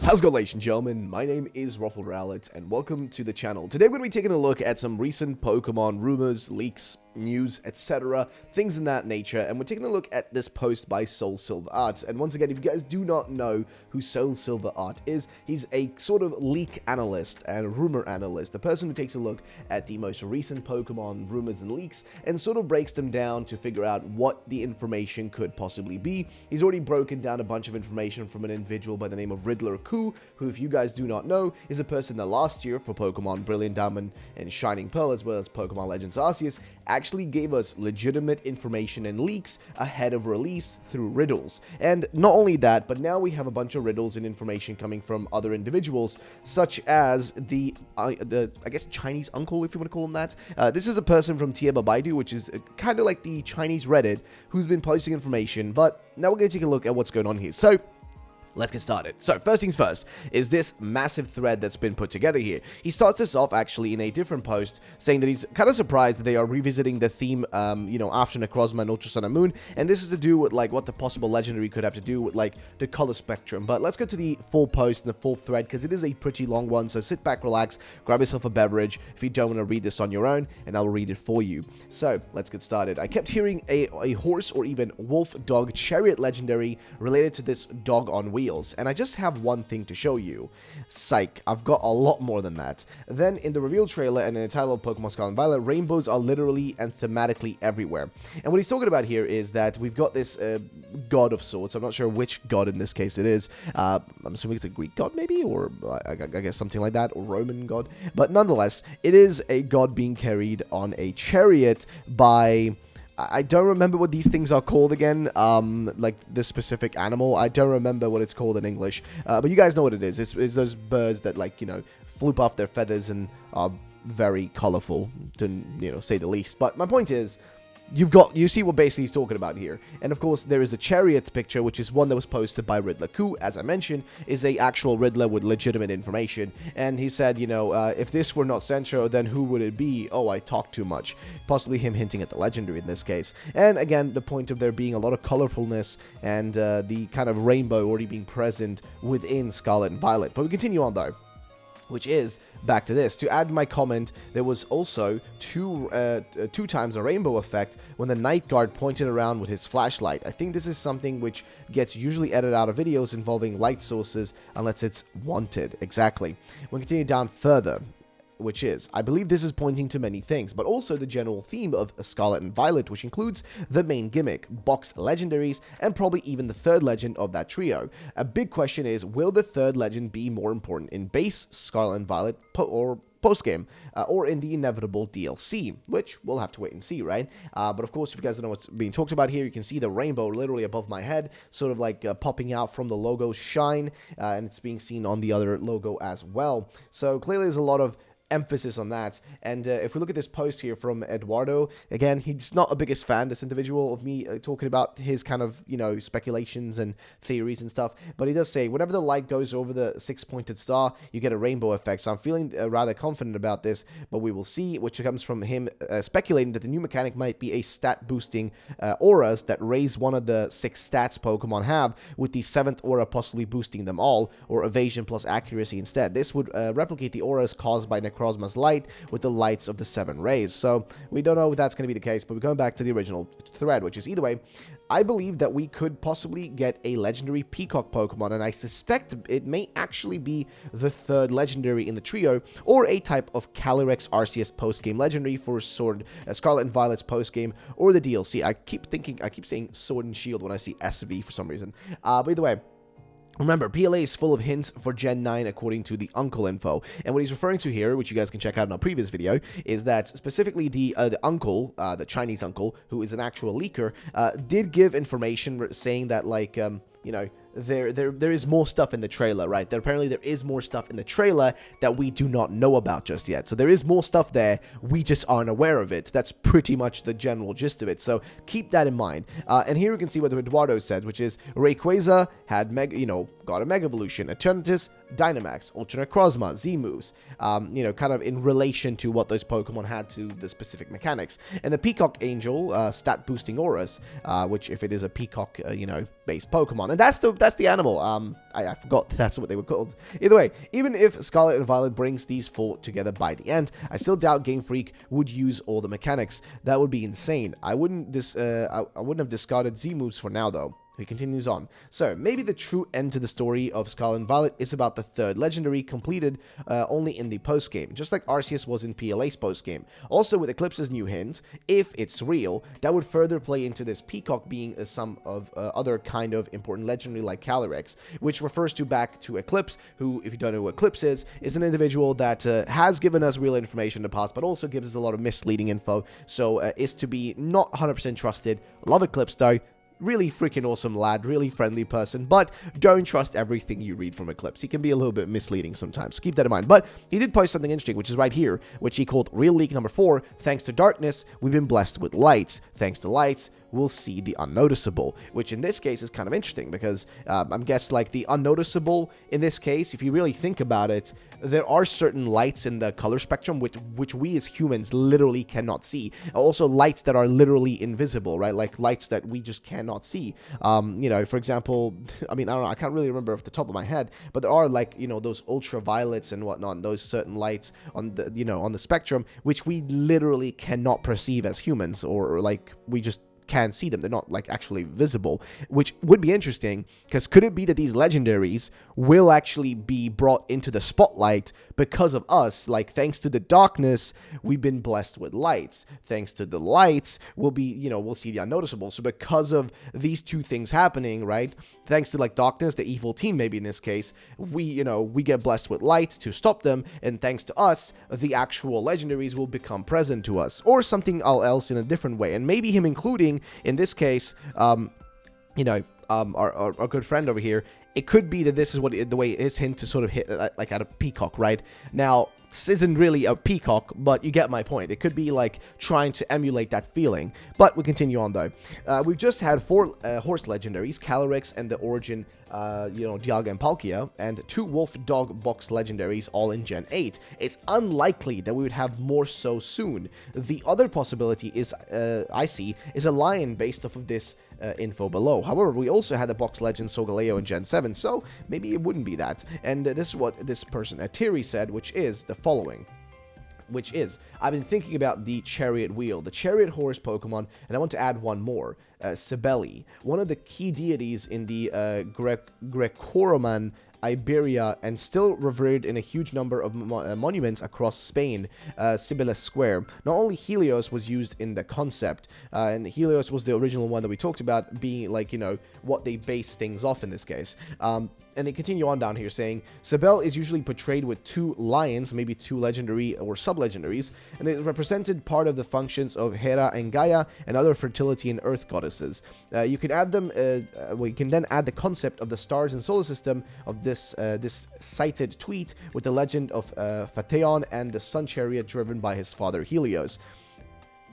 How's it going, ladies and gentlemen? My name is Violet, and welcome to the channel. Today we're going to be taking a look at some recent Pokemon rumors, leaks, news, etc., things in that nature, and we're taking a look at this post by Soul Silver Art. And once again, if you guys do not know who Soul Silver Art is, he's a sort of leak analyst and rumor analyst, the person who takes a look at the most recent Pokemon rumors and leaks and sort of breaks them down to figure out what the information could possibly be. He's already broken down a bunch of information from an individual by the name of Riddler Ku, who, if you guys do not know, is a person that last year for Pokemon Brilliant Diamond and Shining Pearl, as well as Pokemon Legends Arceus, actually gave us legitimate information and leaks ahead of release through riddles. And not only that, but now we have a bunch of riddles and information coming from other individuals, such as the I guess Chinese uncle, if you want to call him that. This is a person from Tieba Baidu, which is kind of like the Chinese Reddit, who's been posting information. But now we're going to take a look at what's going on here. So let's get started. So first things first is this massive thread that's been put together here. He starts this off actually in a different post saying that he's kind of surprised that they are revisiting the theme, after Necrozma and Ultra Sun and Moon, and this is to do with like what the possible legendary could have to do with like the color spectrum. But let's go to the full post and the full thread because it is a pretty long one, so sit back, relax, grab yourself a beverage if you don't want to read this on your own, and I'll read it for you. So let's get started. I kept hearing a horse or even wolf dog chariot legendary related to this dog on wheels. And I just have one thing to show you. Psych, I've got a lot more than that. Then in the reveal trailer and in the title of Pokemon Scarlet Violet, rainbows are literally and thematically everywhere. And what he's talking about here is that we've got this god of sorts. I'm not sure which god in this case it is. I'm assuming it's a Greek god maybe, or I guess something like that, or Roman god. But nonetheless, it is a god being carried on a chariot by... I don't remember what these things are called again, like this specific animal. I don't remember what it's called in English, but you guys know what it is. It's those birds that, like, floop off their feathers and are very colorful, to, say the least. But my point is, you see what basically he's talking about here. And of course, there is a chariot picture, which is one that was posted by Riddler Ku, as I mentioned, is a actual Riddler with legitimate information. And he said, if this were not Centro, then who would it be? Oh, I talk too much. Possibly him hinting at the legendary in this case. And again, the point of there being a lot of colorfulness and the kind of rainbow already being present within Scarlet and Violet. But we continue on though, which is back to this. To add my comment, there was also two times a rainbow effect when the Night Guard pointed around with his flashlight. I think this is something which gets usually edited out of videos involving light sources unless it's wanted. Exactly. We'll continue down further, which is, I believe this is pointing to many things, but also the general theme of Scarlet and Violet, which includes the main gimmick, box legendaries, and probably even the third legend of that trio. A big question is, will the third legend be more important in base Scarlet and Violet or post-game, or in the inevitable DLC, which we'll have to wait and see, right? But of course, if you guys don't know what's being talked about here, you can see the rainbow literally above my head, sort of like popping out from the logo shine, and it's being seen on the other logo as well. So clearly there's a lot of emphasis on that. And if we look at this post here from Eduardo, again, he's not the biggest fan, this individual, of me talking about his kind of, speculations and theories and stuff, but he does say, whenever the light goes over the six-pointed star, you get a rainbow effect. So I'm feeling rather confident about this, but we will see, which comes from him speculating that the new mechanic might be a stat-boosting auras that raise one of the 6 stats Pokemon have, with the 7th aura possibly boosting them all, or evasion plus accuracy instead. This would replicate the auras caused by Necrozma's light with the lights of the 7 rays. So we don't know if that's going to be the case, but we're going back to the original thread, which is, either way, I believe that we could possibly get a legendary Peacock Pokemon, and I suspect it may actually be the third legendary in the trio, or a type of Calyrex Arceus post-game legendary for Scarlet and Violet's post-game, or the DLC. I keep saying Sword and Shield when I see SV for some reason. But either way, remember, PLA is full of hints for Gen 9 according to the uncle info, and what he's referring to here, which you guys can check out in our previous video, is that specifically the uncle, the Chinese uncle, who is an actual leaker, did give information saying that, like, there is more stuff in the trailer, right? Apparently there is more stuff in the trailer that we do not know about just yet. So there is more stuff there, we just aren't aware of it. That's pretty much the general gist of it. So keep that in mind. And here you can see what Eduardo said, which is Rayquaza had got a Mega Evolution, Eternatus, Dynamax, Ultra Necrozma, Z-moves, kind of in relation to what those Pokemon had to the specific mechanics. And the Peacock Angel, stat boosting auras, which if it is a Peacock, based Pokemon. And that's that's the animal. I forgot that's what they were called. Either way, even if Scarlet and Violet brings these four together by the end, I still doubt Game Freak would use all the mechanics. That would be insane. I wouldn't have discarded Z moves for now though. He continues on. So, maybe the true end to the story of Scarlet and Violet is about the third legendary completed only in the post-game, just like Arceus was in PLA's post-game. Also, with Eclipse's new hint, if it's real, that would further play into this Peacock being some of other kind of important legendary like Calyrex, which refers back to Eclipse, who, if you don't know who Eclipse is an individual that has given us real information in the past, but also gives us a lot of misleading info, so is to be not 100% trusted. Love Eclipse though. Really freaking awesome lad, really friendly person, but don't trust everything you read from Eclipse. He can be a little bit misleading sometimes, so keep that in mind. But he did post something interesting, which is right here, which he called Real Leak number 4. Thanks to darkness, we've been blessed with lights. Thanks to lights, we'll see the unnoticeable, which in this case is kind of interesting because I'm guessing like the unnoticeable in this case, if you really think about it, there are certain lights in the color spectrum which we as humans literally cannot see. Also lights that are literally invisible, right? Like lights that we just cannot see. You know, for example, I mean, I don't know, I can't really remember off the top of my head, but there are like, you know, those ultraviolets and whatnot, those certain lights on the, you know, on the spectrum, which we literally cannot perceive as humans, or like we just can see them. They're not like actually visible, which would be interesting because could it be that these legendaries will actually be brought into the spotlight because of us? Like, thanks to the darkness, we've been blessed with lights. Thanks to the lights, we'll be, you know, we'll see the unnoticeable. So because of these two things happening, right? Thanks to like darkness, the evil team maybe in this case, we, you know, we get blessed with light to stop them, and thanks to us, the actual legendaries will become present to us, or something else in a different way, and maybe him including in this case, you know, our good friend over here. It could be that this is what the way his hint to sort of hit like at a peacock, right? Now, this isn't really a peacock, but you get my point. It could be like trying to emulate that feeling. But we continue on though. We've just had 4 horse legendaries, Calyrex and the Origin, you know, Dialga and Palkia, and 2 wolf dog box legendaries all in Gen 8. It's unlikely that we would have more so soon. The other possibility is, I see, is a lion based off of this info below. However, we also had the box legend Solgaleo in Gen 7, so maybe it wouldn't be that. And this is what this person at Theory said, which is the following. Which is, I've been thinking about the Chariot Wheel, the Chariot Horse Pokemon, and I want to add one more, Cibele, one of the key deities in the Greco-Roman Iberia, and still revered in a huge number of monuments across Spain, Cibeles Square. Not only Helios was used in the concept, and Helios was the original one that we talked about being like, you know, what they base things off in this case. And they continue on down here saying, Cibele is usually portrayed with 2 lions, maybe 2 legendary or sub-legendaries, and it represented part of the functions of Hera and Gaia and other fertility and earth goddesses. You can add them, well, you can then add the concept of the stars and solar system of this cited tweet with the legend of Phaeton and the sun chariot driven by his father Helios.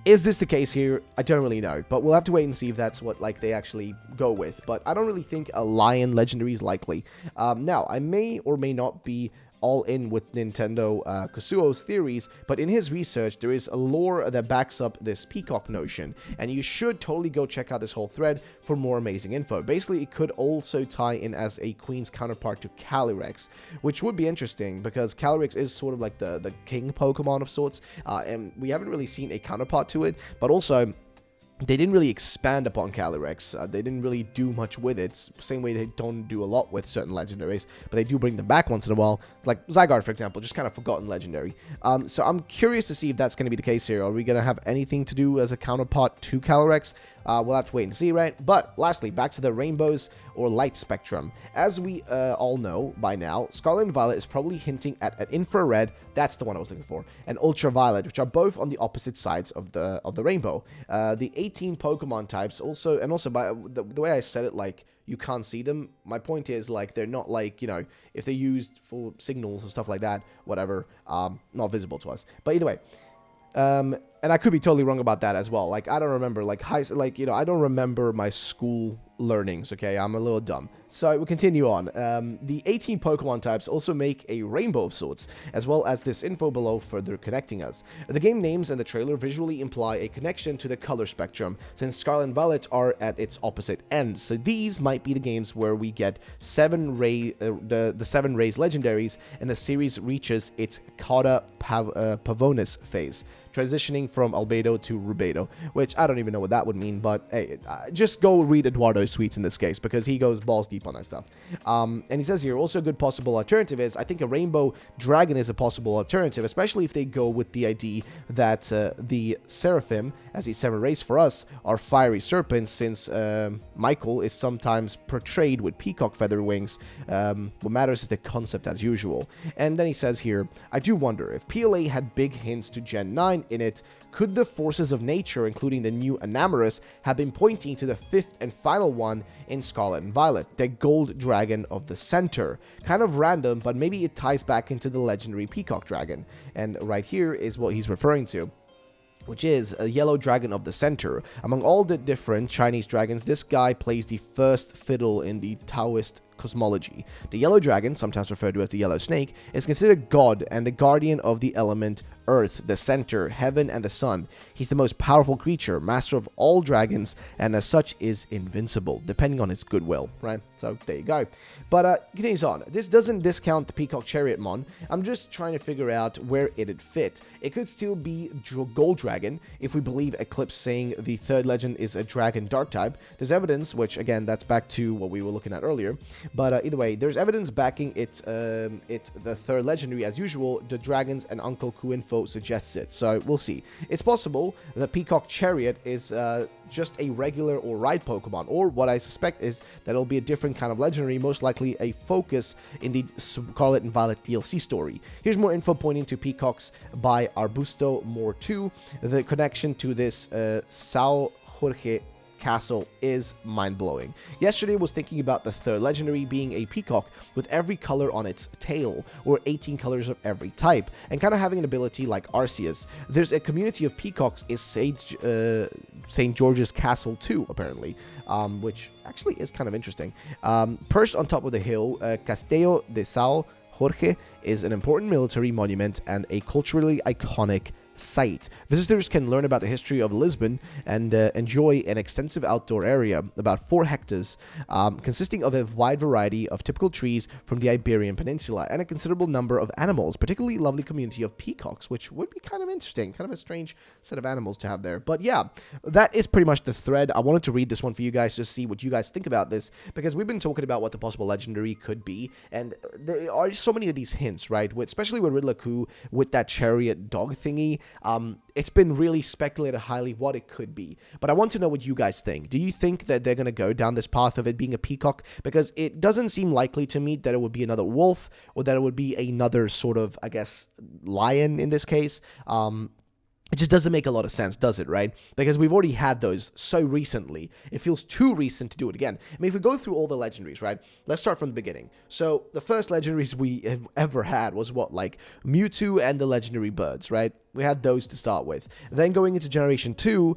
Is this the case here? I don't really know, but we'll have to wait and see if that's what like they actually go with. But I don't really think a lion legendary is likely. Now, I may or may not be all in with Nintendo Kazuo's theories, but in his research, there is a lore that backs up this peacock notion, and you should totally go check out this whole thread for more amazing info. Basically, it could also tie in as a queen's counterpart to Calyrex, which would be interesting, because Calyrex is sort of like the king Pokemon of sorts, and we haven't really seen a counterpart to it, but also they didn't really expand upon Calyrex. They didn't really do much with it. Same way they don't do a lot with certain legendaries, but they do bring them back once in a while. Like Zygarde, for example, just kind of forgotten legendary. So I'm curious to see if that's going to be the case here. Are we going to have anything to do as a counterpart to Calyrex? We'll have to wait and see, right? But lastly, back to the rainbows or light spectrum. As we all know by now, Scarlet and Violet is probably hinting at an infrared, that's the one I was looking for, and ultraviolet, which are both on the opposite sides of the rainbow. The 18 Pokemon types also, and also by the way I said it, like, you can't see them. My point is, like, they're not like, you know, if they're used for signals and stuff like that, whatever, not visible to us. But either way, and I could be totally wrong about that as well. Like, I don't remember, like, you know, I don't remember my school learnings, okay? I'm a little dumb. So we continue on. The 18 Pokemon types also make a rainbow of sorts, as well as this info below further connecting us. The game names and the trailer visually imply a connection to the color spectrum, since Scarlet and Violet are at its opposite ends. So these might be the games where we get the 7 rays legendaries, and the series reaches its Cauda Pavonis phase, transitioning from Albedo to Rubedo, which I don't even know what that would mean, but hey, just go read Eduardo's tweets in this case, because he goes balls deep on that stuff. And he says here, also a good possible alternative is, I think a rainbow dragon is a possible alternative, especially if they go with the idea that the Seraphim, as the 7 rays for us, are fiery serpents, since Michael is sometimes portrayed with peacock feather wings. What matters is the concept as usual. And then he says here, I do wonder, if PLA had big hints to Gen 9 in it, could the forces of nature, including the new Anamoris, have been pointing to the 5th and final one in Scarlet and Violet, the gold dragon of the center? Kind of random, but maybe it ties back into the legendary peacock dragon. And right here is what he's referring to, which is a yellow dragon of the center. Among all the different Chinese dragons, this guy plays the first fiddle in the Taoist cosmology. The yellow dragon, sometimes referred to as the yellow snake, is considered God and the guardian of the element Earth, the center, heaven, and the sun. He's the most powerful creature, master of all dragons, and as such is invincible, depending on his goodwill, right? So there you go. But continues on. This doesn't discount the Peacock Chariotmon. I'm just trying to figure out where it'd fit. It could still be Gold Dragon, if we believe Eclipse saying the third legend is a dragon dark type. There's evidence, which again, that's back to what we were looking at earlier. But either way, there's evidence backing it, the third legendary as usual. The dragons and Uncle Ku info suggests it, so we'll see. It's possible the Peacock Chariot is just a regular or ride Pokemon, or what I suspect is that it'll be a different kind of legendary, most likely a focus in the Scarlet and Violet DLC story. Here's more info pointing to Peacocks by Arbusto More 2. The connection to this Sao Jorge castle is mind-blowing. Yesterday was thinking about the third legendary being a peacock with every color on its tail, or 18 colors of every type, and kind of having an ability like Arceus. There's a community of peacocks is St. George's Castle too, apparently, which actually is kind of interesting. Perched on top of the hill, Castillo de Sao Jorge is an important military monument and a culturally iconic site. Visitors can learn about the history of Lisbon and enjoy an extensive outdoor area, about 4 hectares, consisting of a wide variety of typical trees from the Iberian Peninsula and a considerable number of animals, particularly lovely community of peacocks, which would be kind of interesting, kind of a strange set of animals to have there. But yeah, that is pretty much the thread. I wanted to read this one for you guys, just see what you guys think about this, because we've been talking about what the possible legendary could be, and there are so many of these hints, right? Especially with Riddler Coup, with that chariot dog thingy. It's been really speculated highly what it could be, but I want to know what you guys think. Do you think that they're going to go down this path of it being a peacock? Because it doesn't seem likely to me that it would be another wolf, or that it would be another sort of, I guess, lion in this case. It just doesn't make a lot of sense, does it, right? Because we've already had those so recently. It feels too recent to do it again. I mean, if we go through all the legendaries, right? Let's start from the beginning. So the first legendaries we have ever had was what? Like Mewtwo and the legendary birds, right? We had those to start with. Then going into Generation 2,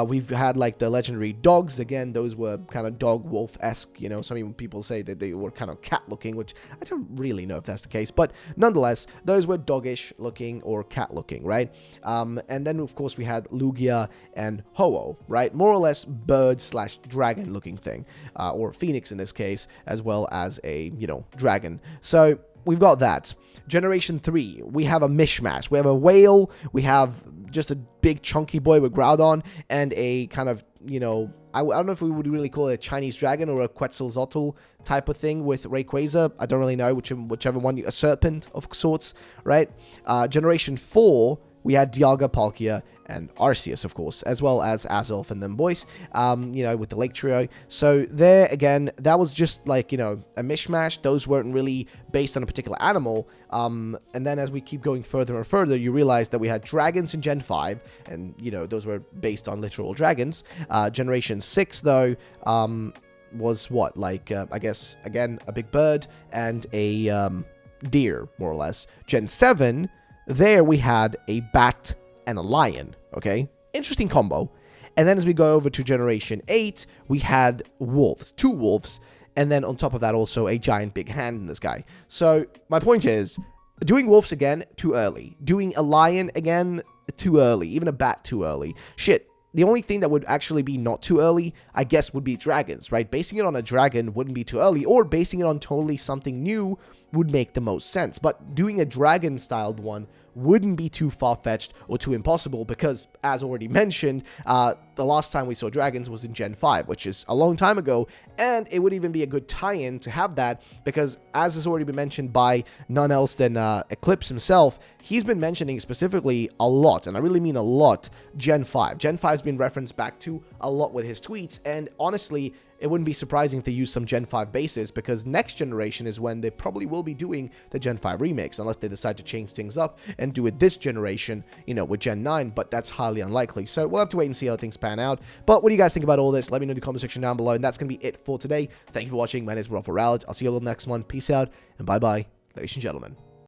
we've had like the legendary dogs. Again, those were kind of dog-wolf-esque, you know. Some people say that they were kind of cat-looking, which I don't really know if that's the case. But nonetheless, those were doggish-looking or cat-looking, right? And then, of course, we had Lugia and Ho-Oh, right? More or less bird/dragon-looking thing. Or phoenix in this case, as well as a, you know, dragon. So we've got that. Generation 3, we have a mishmash. We have a whale, we have just a big chunky boy with Groudon, and a kind of, you know, I don't know if we would really call it a Chinese dragon or a Quetzalcoatl type of thing with Rayquaza. I don't really know whichever one, a serpent of sorts, right? Generation 4, we had Dialga, Palkia, and Arceus, of course, as well as Azelf and them boys, you know, with the Lake Trio. So there, again, that was just like, you know, a mishmash. Those weren't really based on a particular animal. And then as we keep going further and further, you realize that we had dragons in Gen 5, and, you know, those were based on literal dragons. Generation 6, though, was what? Like, I guess, again, a big bird and a deer, more or less. Gen 7, there we had a bat and a lion, okay? Interesting combo. And then as we go over to Generation 8, we had wolves, 2 wolves, and then on top of that also a giant big hand in the sky. So my point is, doing wolves again, too early. Doing a lion again, too early. Even a bat, too early. Shit. The only thing that would actually be not too early, I guess, would be dragons, right? Basing it on a dragon wouldn't be too early, or basing it on totally something new would make the most sense. But doing a dragon-styled one wouldn't be too far-fetched or too impossible because, as already mentioned, the last time we saw dragons was in Gen 5, which is a long time ago, and it would even be a good tie-in to have that because, as has already been mentioned by none else than Eclipse himself, he's been mentioning specifically a lot, and I really mean a lot, Gen 5. Gen 5 has been referenced back to a lot with his tweets, and honestly, it wouldn't be surprising if they use some Gen 5 bases because next generation is when they probably will be doing the Gen 5 remakes unless they decide to change things up and do it this generation, you know, with Gen 9, but that's highly unlikely. So we'll have to wait and see how things pan out. But what do you guys think about all this? Let me know in the comment section down below, and that's going to be it for today. Thank you for watching. My name is Raillet. I'll see you all in the next one. Peace out, and bye-bye, ladies and gentlemen.